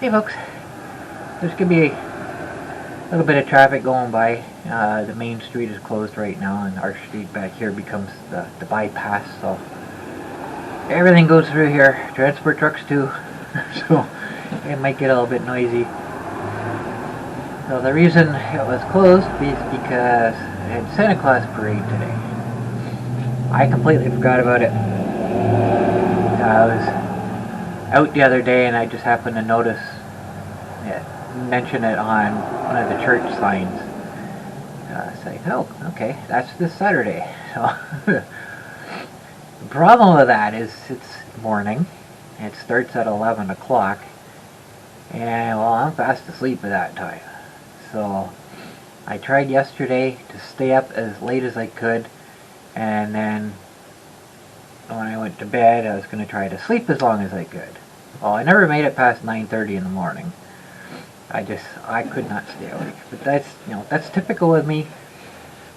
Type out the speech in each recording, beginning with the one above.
Hey folks, there's going to be a little bit of traffic going by. The main street is closed right now, and our street back here becomes the bypass, so everything goes through here. Transport trucks too, so it might get a little bit noisy. So the reason it was closed is because it had Santa Claus parade today. I completely forgot about it. I was out the other day and I just happened to notice it, mention it on one of the church signs. It's like, oh, okay, that's this Saturday. So the problem with that is it's morning. It starts at 11 o'clock. And, well, I'm fast asleep at that time. So I tried yesterday to stay up as late as I could. And then when I went to bed, I was going to try to sleep as long as I could. Well, I never made it past 9:30 in the morning. I could not stay awake. But that's typical with me.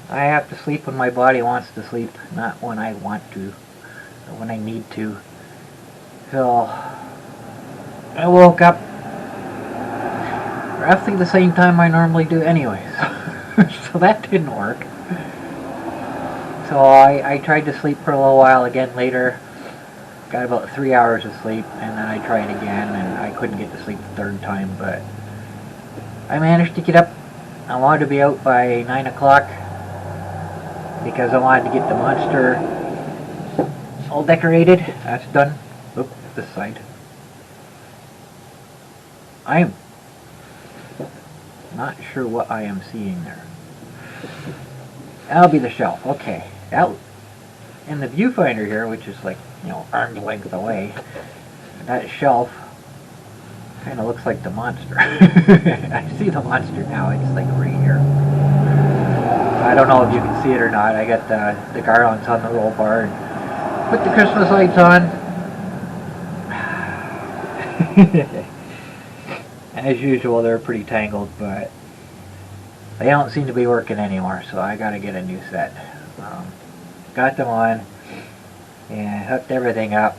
I have to sleep when my body wants to sleep, not when I want to, or when I need to. So I woke up roughly the same time I normally do anyways. So that didn't work. So I tried to sleep for a little while again later. Got about 3 hours of sleep, and then I tried again, and I couldn't get to sleep the third time, but I managed to get up. I wanted to be out by 9 o'clock because I wanted to get the monster all decorated. That's done. Oop, this side. I am not sure what I am seeing there. That'll be the shelf. Okay. Out in the viewfinder here, which is like, arm's length away, that shelf kind of looks like the monster. I see the monster now. It's like right here. I don't know if you can see it or not. I got the garlands on the roll bar and put the Christmas lights on. As usual, they're pretty tangled, but they don't seem to be working anymore, so I gotta get a new set. Got them on and hooked everything up,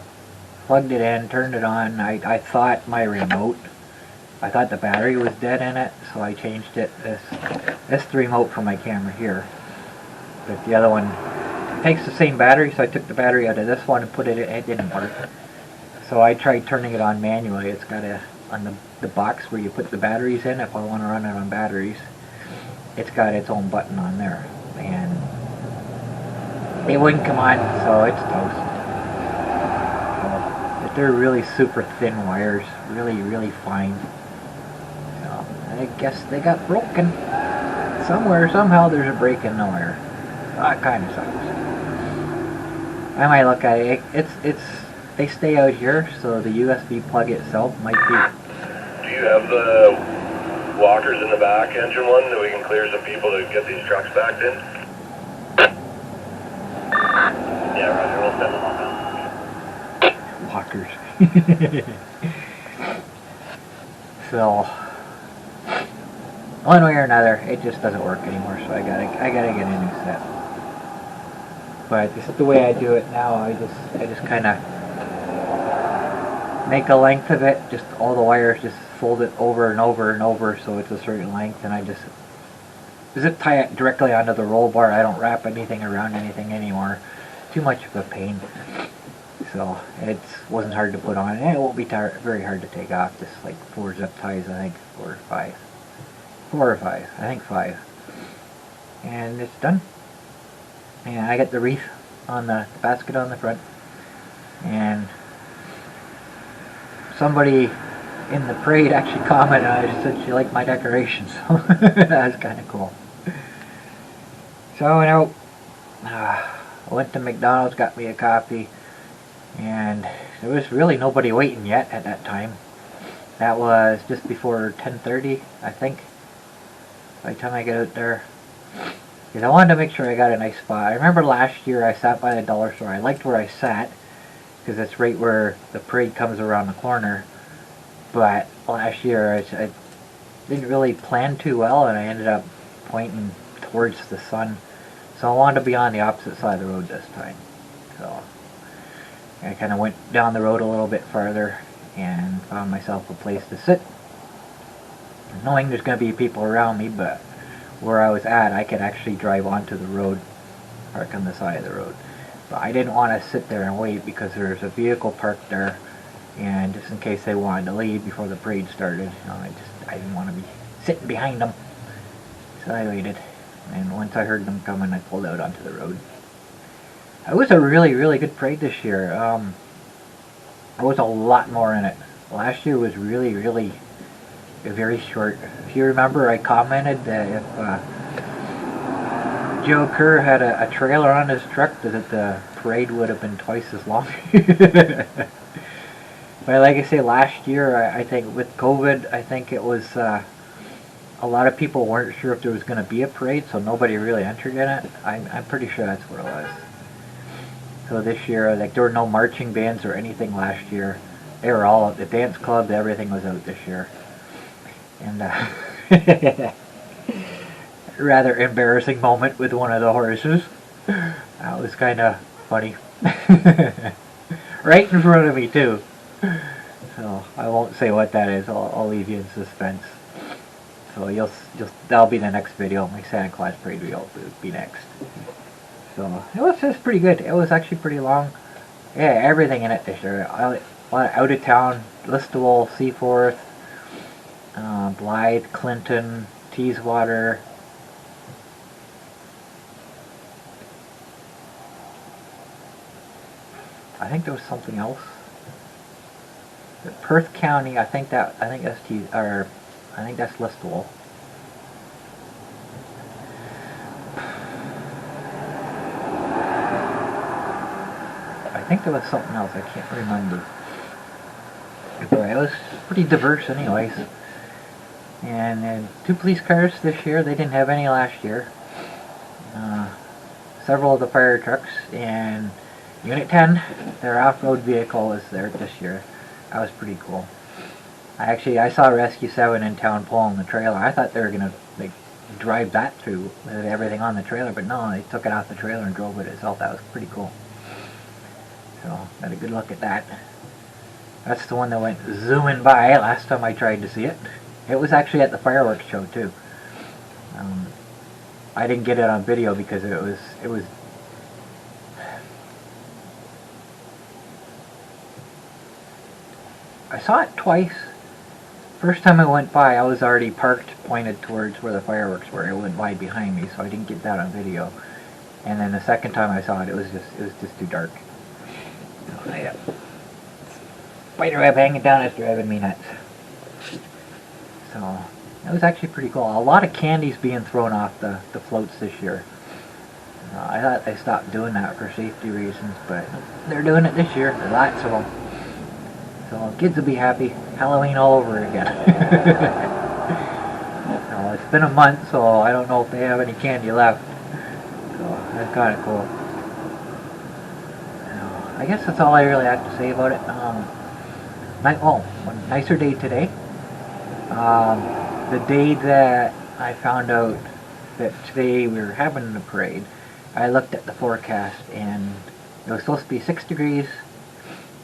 plugged it in, turned it on. I thought my remote, I thought the battery was dead in it, so I changed it. This the remote for my camera here, but the other one takes the same battery, so I took the battery out of this one and put it in. It didn't work, so I tried turning it on manually. It's got on the box where you put the batteries in. If I want to run it on batteries, it's got its own button on there, and it wouldn't come on, so it's toast. But they're really super thin wires, really fine. So I guess they got broken somewhere. Somehow there's a break in the wire. That kind of sucks. I might look at it. They stay out here, so the USB plug itself might be. Do you have the walkers in the back engine one that we can clear some people to get these trucks backed in? Yeah, Roger, we'll send them on now. Walkers. So, one way or another, it just doesn't work anymore, so I gotta get a new set. But this is the way I do it now. I just kind of make a length of it, just all the wires, just fold it over and over and over so it's a certain length, and I just zip tie it directly onto the roll bar. I don't wrap anything around anything anymore. Too much of a pain. So it wasn't hard to put on, and it won't be very hard to take off. Just like 4 zip ties, I think, 4 or 5. 4 or 5, I think 5. And it's done. And I got the wreath on the basket on the front. And somebody in the parade actually commented on it, said she liked my decorations. So that was kind of cool. So I went out. I went to McDonald's, got me a coffee, and there was really nobody waiting yet at that time. That was just before 10:30, I think, by the time I got out there. Because I wanted to make sure I got a nice spot. I remember last year I sat by the dollar store. I liked where I sat, because it's right where the parade comes around the corner. But last year I didn't really plan too well, and I ended up pointing towards the sun. So I wanted to be on the opposite side of the road this time. So I kind of went down the road a little bit farther and found myself a place to sit knowing there's going to be people around me, but where I was at, I could actually drive onto the road, park on the side of the road. But I didn't want to sit there and wait because there's a vehicle parked there, and just in case they wanted to leave before the parade started, I didn't want to be sitting behind them. So I waited, and once I heard them coming, I pulled out onto the road. It was a really, really good parade this year. There was a lot more in it. Last year was really, really very short. If you remember, I commented that if Joe Kerr had a trailer on his truck, that the parade would have been twice as long. But like I say, last year, I think with COVID, I think it was a lot of people weren't sure if there was going to be a parade, so nobody really entered in it. I'm pretty sure that's what it was. So this year, like, there were no marching bands or anything last year. They were all, the dance club, everything was out this year. And rather embarrassing moment with one of the horses. That was kind of funny. Right in front of me too. So I won't say what that is. I'll leave you in suspense. So that'll be the next video. My Santa Claus parade will be next. So it was just pretty good. It was actually pretty long. Yeah, everything in it this year. A lot of out of town, Listowel, Seaforth, Blythe, Clinton, Teeswater. I think there was something else. Perth County. I think that's Listowel. I think there was something else. I can't remember. But it was pretty diverse, anyways. And 2 police cars this year. They didn't have any last year. Several of the fire trucks and Unit 10, their off-road vehicle, was there this year. That was pretty cool. I saw Rescue 7 in town pulling the trailer. I thought they were gonna drive that through with everything on the trailer, but no, they took it off the trailer and drove it itself. That was pretty cool. So, got a good look at that. That's the one that went zooming by last time I tried to see it. It was actually at the fireworks show too. I didn't get it on video because it was I saw it twice. First time I went by, I was already parked, pointed towards where the fireworks were. It went by behind me, so I didn't get that on video. And then the second time I saw it, it was just too dark. So, yeah. Spiderweb hanging down is driving me nuts. So it was actually pretty cool. A lot of candies being thrown off the floats this year. I thought they stopped doing that for safety reasons, but they're doing it this year. There's lots of them. So kids will be happy. Halloween all over again. So it's been a month, so I don't know if they have any candy left. So that's kind of cool. So, I guess that's all I really have to say about it. One nicer day today. The day that I found out that today we were having the parade, I looked at the forecast and it was supposed to be 6 degrees,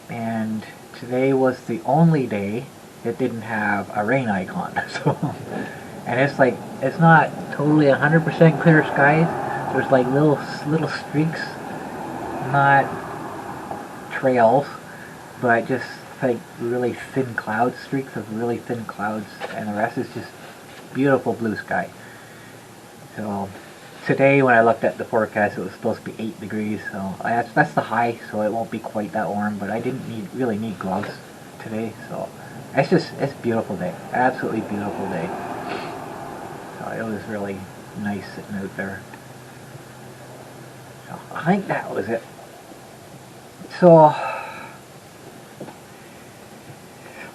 and today was the only day that didn't have a rain icon. So, and it's not totally 100% clear skies. There's like little streaks, not trails, but just like really thin clouds, streaks of really thin clouds, and the rest is just beautiful blue sky. So today when I looked at the forecast, it was supposed to be 8 degrees, so that's the high, so it won't be quite that warm, but I didn't really need gloves today, so it's a beautiful day, absolutely beautiful day. So it was really nice sitting out there. So I think that was it. So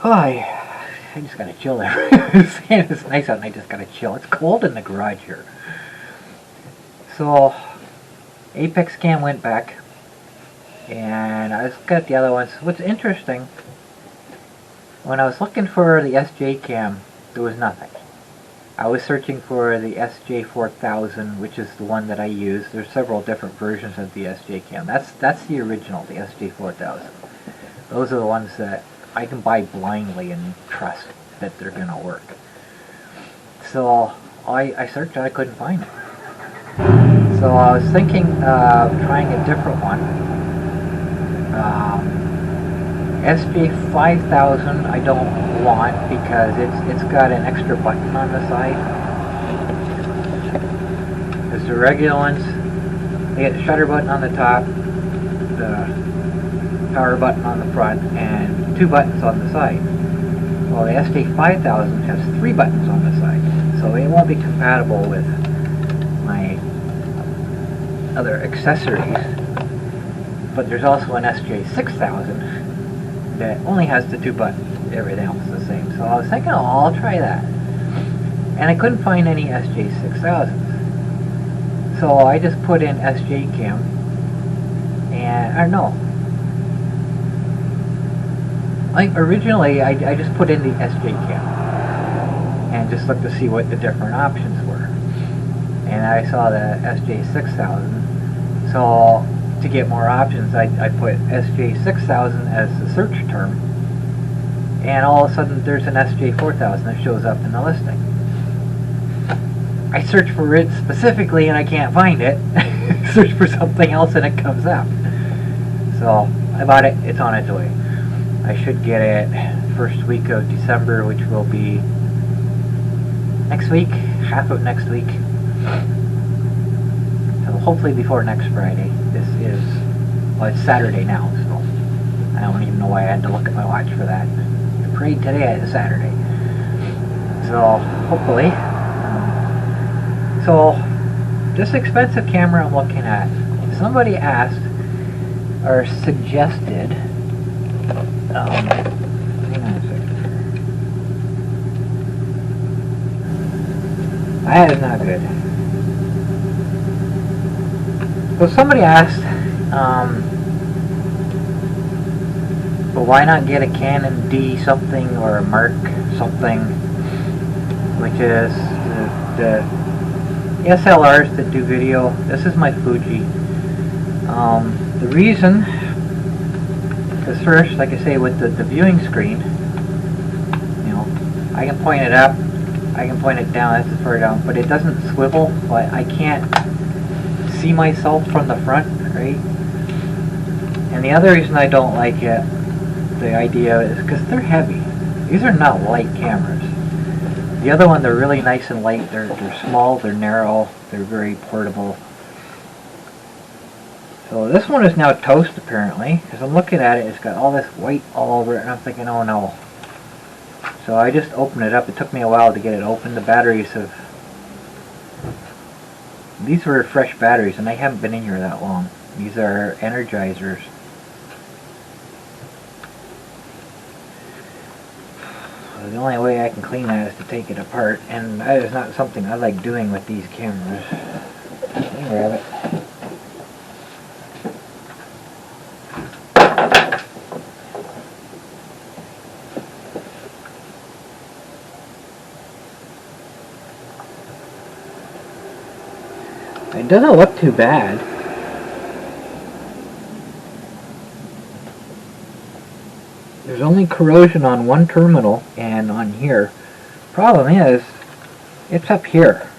I just gotta chill there. It's nice out and I just gotta chill. It's cold in the garage here. So Apex cam went back and I just got the other ones. What's interesting, when I was looking for the SJ cam, there was nothing. I was searching for the SJ4000, which is the one that I use. There's several different versions of the SJ cam. That's the original, the SJ4000. Those are the ones that I can buy blindly and trust that they're gonna work. So I searched and I couldn't find it. So I was thinking of trying a different one. SJ5000 I don't want because it's got an extra button on the side. Because the regular ones, they get the shutter button on the top, the power button on the front, and 2 buttons on the side. Well, the SJ5000 has 3 buttons on the side, so it won't be compatible with my other accessories. But there's also an SJ6000 that only has the 2 buttons. Everything else is the same. So I was thinking, oh, I'll try that. And I couldn't find any SJ6000s. So I just put in SJ Cam, and, or no. Like originally, I just put in the SJ Cam and just looked to see what the different options were. And I saw the SJ6000. So to get more options, I put SJ6000 as the search term, and all of a sudden there's an SJ4000 that shows up in the listing. I search for it specifically and I can't find it. Search for something else and it comes up. So I bought it. It's on its way. I should get it first week of December, which will be next week, half of next week. So hopefully before next Friday. This is, well, it's Saturday now, so I don't even know why I had to look at my watch for that. The parade today is Saturday. So hopefully. So this expensive camera I'm looking at, somebody asked or suggested, hang on a second. That is not good. So somebody asked, well, why not get a Canon D something or a Mark something, which is the SLRs that do video. This is my Fuji. The reason, because first, like I say, with the viewing screen, you know, I can point it up, I can point it down, that's as far down, but it doesn't swivel, but I can't see myself from the front, right? And the other reason I don't like it, the idea, is because they're heavy. These are not light cameras. The other one, they're really nice and light. They're small, they're narrow, they're very portable. So this one is now toast apparently, because I'm looking at it, it's got all this white all over it, and I'm thinking, oh no. So I just opened it up. It took me a while to get it open. The batteries have, these were fresh batteries, and they haven't been in here that long. These are energizers. So the only way I can clean that is to take it apart, and that is not something I like doing with these cameras. Let me grab it. It doesn't look too bad. There's only corrosion on one terminal and on here. Problem is, it's up here.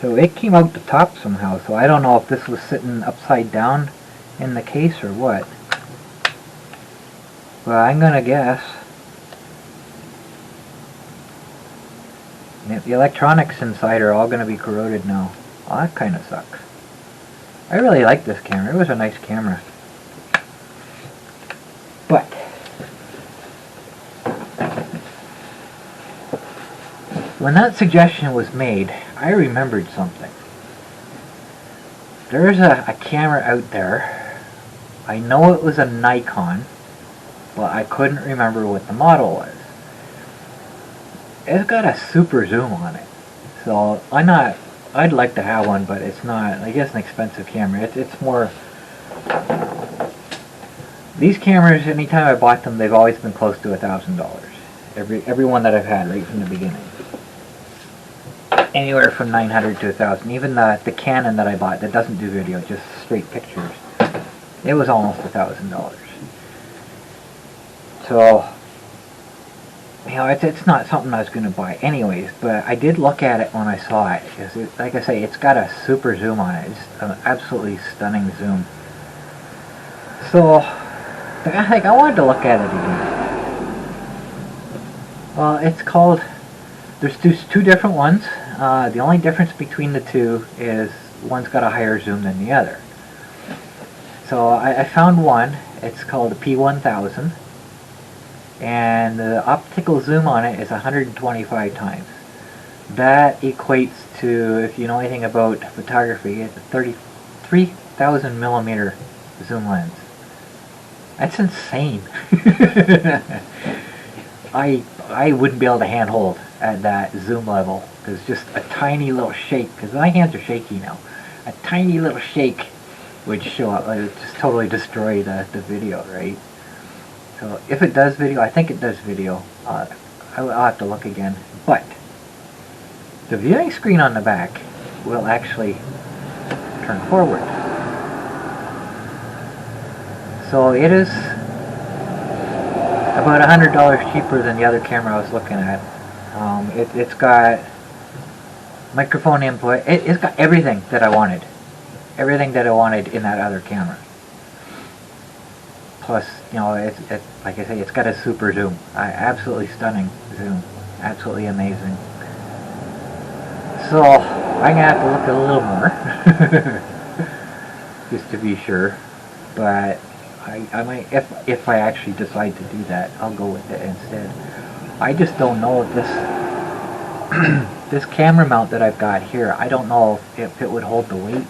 So it came out the top somehow, so I don't know if this was sitting upside down in the case or what. Well, I'm gonna guess. The electronics inside are all gonna be corroded now. Oh, that kind of sucks. I really like this camera. It was a nice camera. But when that suggestion was made, I remembered something. There's a camera out there. I know it was a Nikon, but I couldn't remember what the model was. It's got a super zoom on it. So I'd like to have one, but it's not, I guess, an expensive camera. It's more, these cameras, anytime I bought them, they've always been close to $1,000. Every one that I've had right from the beginning. Anywhere from $900 to $1,000. Even the Canon that I bought that doesn't do video, just straight pictures, it was almost $1,000. So you know, it's not something I was going to buy anyways, but I did look at it when I saw it, because like I say, it's got a super zoom on it. It's an absolutely stunning zoom. So I think I wanted to look at it again. Well, it's called, there's two different ones. The only difference between the two is one's got a higher zoom than the other. So I found one, it's called the P1000, and the optical zoom on it is 125 times. That equates to, if you know anything about photography, it's a 33,000 millimeter zoom lens. That's insane. I wouldn't be able to handhold at that zoom level, because just a tiny little shake, because my hands are shaky now, a tiny little shake would show up, it would just totally destroy the video, right? So if it does video, I think it does video. I'll have to look again. But the viewing screen on the back will actually turn forward. So it is about $100 cheaper than the other camera I was looking at. It's got microphone input. It's got everything that I wanted. Everything that I wanted in that other camera. Plus, you know, it's like I say, it's got a super zoom. Absolutely stunning zoom. Absolutely amazing. So I'm gonna have to look a little more, just to be sure. But I might, if I actually decide to do that, I'll go with it instead. I just don't know if this camera mount that I've got here, I don't know if it would hold the weight.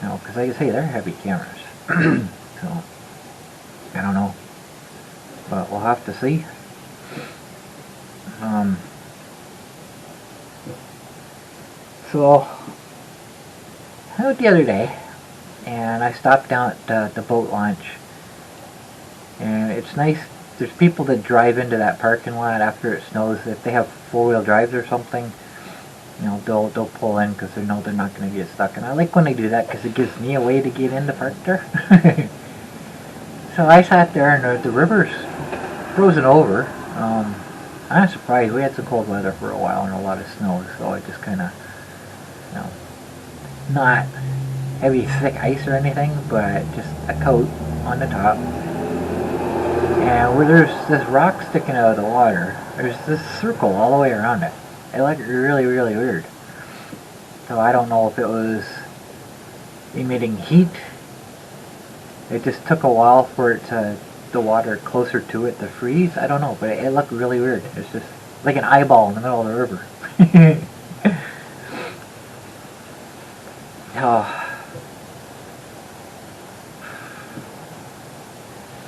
You know, because like I say, they're heavy cameras. So I don't know, but we'll have to see. So I went the other day, and I stopped down at the boat launch, and it's nice. There's people that drive into that parking lot after it snows. If they have four-wheel drives or something, you know, they'll pull in because they know they're not going to get stuck. And I like when they do that because it gives me a way to get in the park there. So I sat there, and the river's frozen over. I'm not surprised. We had some cold weather for a while and a lot of snow, so it just kind of, you know, not heavy, thick ice or anything, but just a coat on the top. And where there's this rock sticking out of the water, there's this circle all the way around it. It looked really, really weird. So I don't know if it was emitting heat. It just took a while for it to, the water closer to it to freeze. I don't know, but it looked really weird. It's just like an eyeball in the middle of the river. Oh.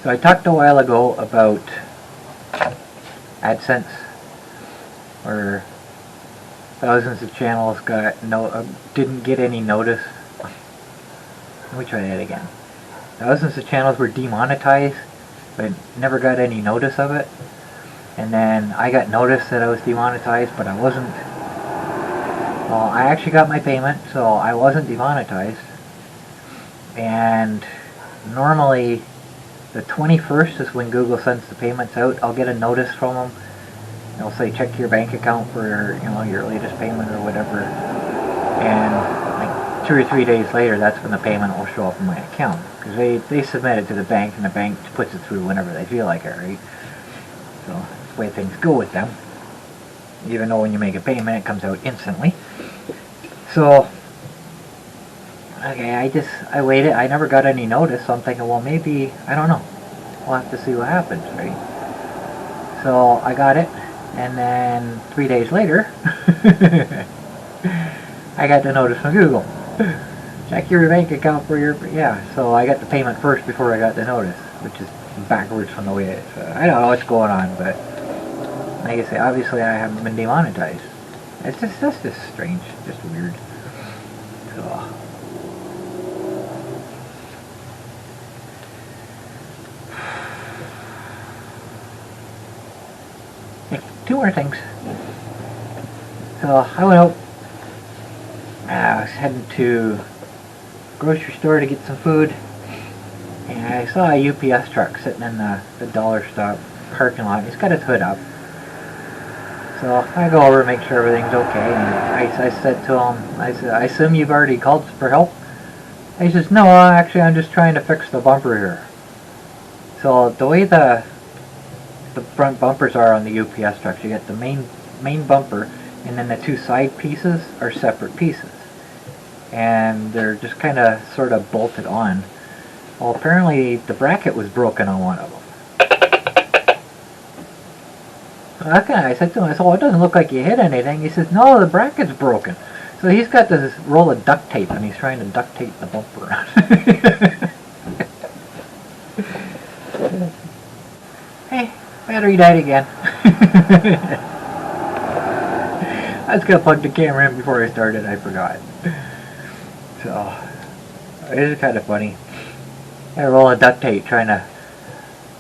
So I talked a while ago about AdSense, where thousands of channels got didn't get any notice. Let me try that again. Thousands of channels were demonetized, but never got any notice of it. And then I got notice that I was demonetized, but I wasn't. Well, I actually got my payment, so I wasn't demonetized. And normally, the 21st is when Google sends the payments out. I'll get a notice from them. They'll say check your bank account for your latest payment or whatever. And like 2 or 3 days later, that's when the payment will show up in my account. Because they submit it to the bank, and the bank puts it through whenever they feel like it, right? So that's the way things go with them. Even though when you make a payment, it comes out instantly. So, okay, I waited. I never got any notice, so I'm thinking, well, maybe, I don't know. We'll have to see what happens, right? So I got it, and then 3 days later, I got the notice from Google. Check your bank account for your, yeah, so I got the payment first before I got the notice, which is backwards from the way it is. I don't know what's going on, but like I say, obviously I haven't been demonetized. That's just strange, just weird. So. Two more things. So I went out. I was heading to a grocery store to get some food, and I saw a UPS truck sitting in the dollar stop parking lot. He's got his hood up. So I go over and make sure everything's okay. And I said to him, I said, I assume you've already called for help? And he says, no, actually I'm just trying to fix the bumper here. So the way the front bumpers are on the UPS trucks, you get the main bumper, and then the two side pieces are separate pieces. And they're just kind of sort of bolted on. Well, apparently the bracket was broken on one of them. Okay, I said to him, I said, well, it doesn't look like you hit anything. He says, no, the bracket's broken. So he's got this roll of duct tape, and he's trying to duct tape the bumper. Hey, battery died again. I was going to plug the camera in before I started, I forgot. So, it is kind of funny. I roll of duct tape trying to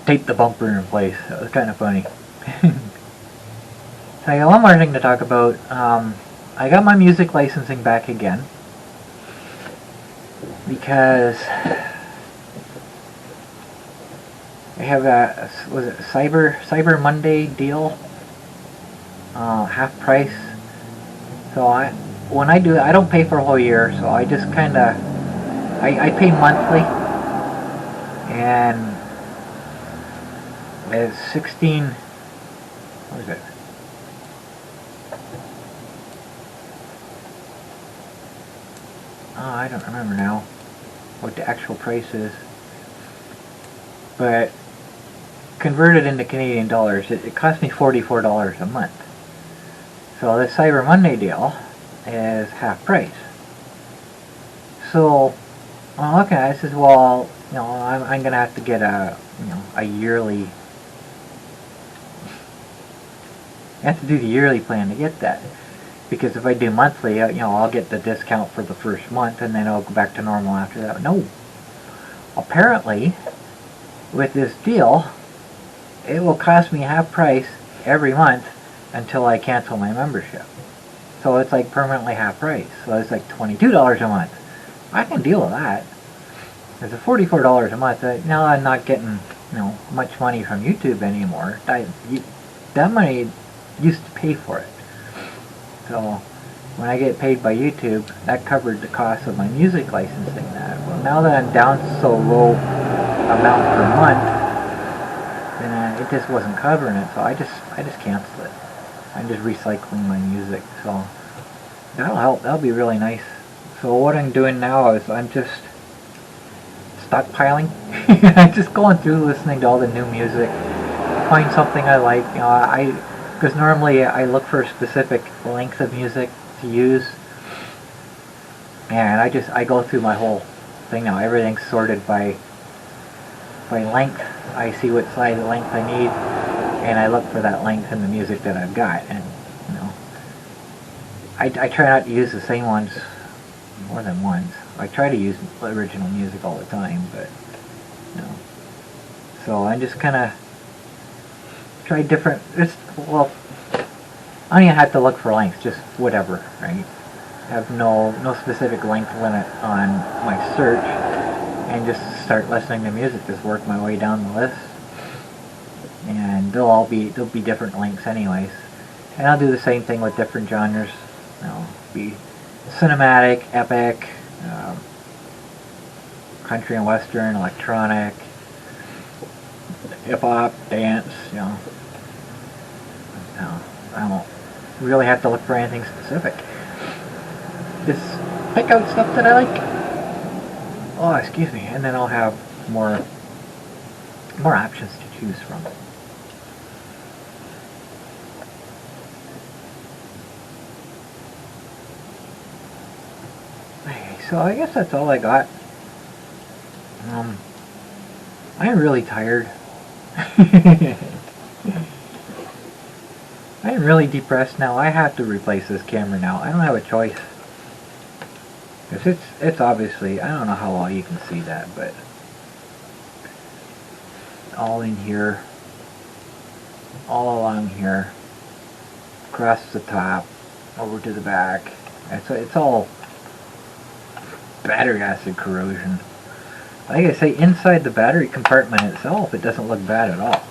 tape the bumper in place. That was kind of funny. So I got one more thing to talk about. I got my music licensing back again because I have a Cyber Monday deal, half price. So when I do it, I don't pay for a whole year. So I just kind of I pay monthly, and it's 16. What is it? Oh, I don't remember now what the actual price is. But converted into Canadian dollars, it cost me $44 a month. So this Cyber Monday deal is half price. So I'm looking at it, I says, well, you know, I'm going to have to get a yearly. I have to do the yearly plan to get that. Because if I do monthly, I'll get the discount for the first month, and then I'll go back to normal after that. No. Apparently, with this deal, it will cost me half price every month until I cancel my membership. So it's like permanently half price. So it's like $22 a month. I can deal with that. It's $44 a month. Now I'm not getting much money from YouTube anymore. That money used to pay for it. So when I get paid by YouTube, that covered the cost of my music licensing. Well, now that I'm down so low amount per month, then it just wasn't covering it. So I just canceled it. I'm just recycling my music. So that'll help. That'll be really nice. So what I'm doing now is I'm just stockpiling. I'm just going through listening to all the new music. Find something I like. Because normally I look for a specific length of music to use, and I go through my whole thing now. Everything's sorted by length. I see what size length I need, and I look for that length in the music that I've got. And I try not to use the same ones more than once. I try to use original music all the time, but so I just kind of try different. Well, I don't even have to look for lengths, just whatever, right? Have no specific length limit on my search, and just start listening to music. Just work my way down the list, and they'll be different lengths anyways. And I'll do the same thing with different genres. Be cinematic, epic, country and western, electronic, hip hop, dance. I don't really have to look for anything specific. Just pick out stuff that I like. Oh, excuse me, and then I'll have more options to choose from. Okay, so I guess that's all I got. I'm really tired. I'm really depressed now. I have to replace this camera now. I don't have a choice. Because it's obviously, I don't know how well you can see that, but all in here, all along here, across the top, over to the back. It's all battery acid corrosion. Like I say, inside the battery compartment itself, it doesn't look bad at all.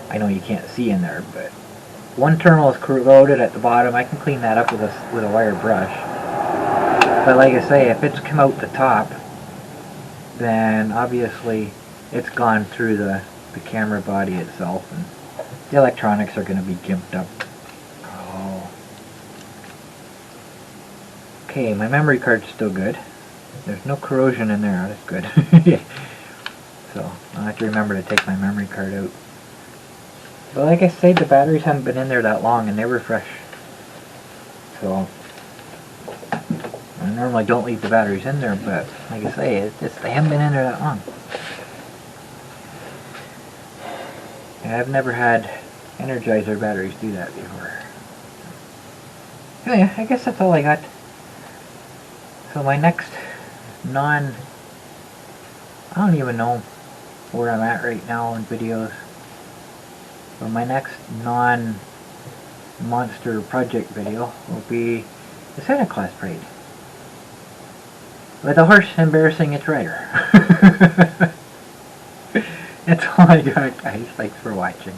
I know you can't see in there, but one terminal is corroded at the bottom. I can clean that up with a wire brush. But like I say, if it's come out the top, then obviously it's gone through the camera body itself, and the electronics are going to be gimped up. Oh. Okay, my memory card's still good. There's no corrosion in there. That's good. So I'll have to remember to take my memory card out. But like I say, the batteries haven't been in there that long, and they were fresh. So I normally don't leave the batteries in there, but like I say, they haven't been in there that long. And I've never had Energizer batteries do that before. Anyway, I guess that's all I got. So my next I don't even know where I'm at right now in videos. But my next non-monster project video will be the Santa Claus parade, with a horse embarrassing its rider. That's all I got, guys. Thanks for watching.